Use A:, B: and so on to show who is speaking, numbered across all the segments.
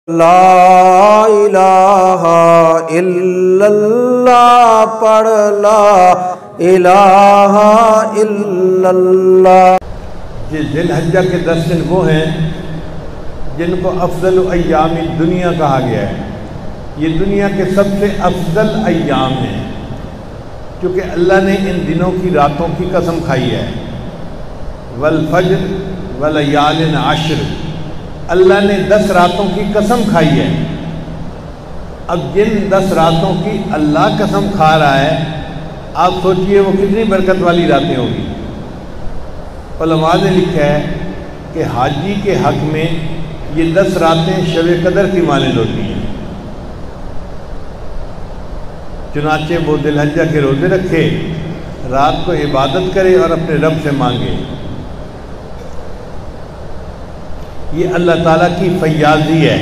A: لا الہ الا اللہ پڑھ لا الہ الا اللہ۔
B: یہ ذی الحجہ کے 10 دن وہ ہیں جن کو افضل ایام دنیا کہا گیا ہے۔ یہ دنیا کے سب سے افضل ایام ہیں کیونکہ اللہ نے ان دنوں کی راتوں کی قسم کھائی ہے۔ والفجر ولیال عشر، اللہ نے 10 راتوں کی قسم کھائی ہے۔ اب جن 10 راتوں کی اللہ قسم کھا رہا ہے، آپ سوچئے وہ کتنی برکت والی راتیں ہوں گی۔ علماء نے لکھا ہے کہ حاجی کے حق میں یہ 10 راتیں شب قدر کی مانند ہوتی ہیں۔ چنانچہ وہ ذی الحجہ کے روزے رکھے، رات کو عبادت کرے اور اپنے رب سے مانگے۔ یہ اللہ تعالیٰ کی فیاضی ہے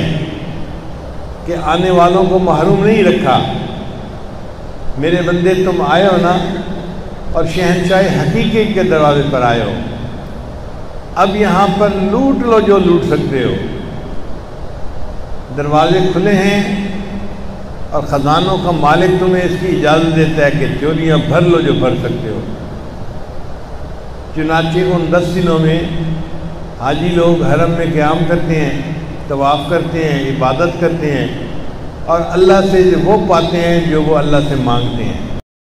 B: کہ آنے والوں کو محروم نہیں رکھا۔ میرے بندے تم آئے ہو نا، اور شہنشاہ حقیقی کے دروازے پر آئے ہو، اب یہاں پر لوٹ لو جو لوٹ سکتے ہو۔ دروازے کھلے ہیں اور خزانوں کا مالک تمہیں اس کی اجازت دیتا ہے کہ چوریاں بھر لو جو بھر سکتے ہو۔ چنانچہ ان 10 دنوں میں حاجی لوگ حرم میں قیام کرتے ہیں، طواف کرتے ہیں، عبادت کرتے ہیں، اور اللہ سے وہ پاتے ہیں جو وہ اللہ سے مانگتے ہیں۔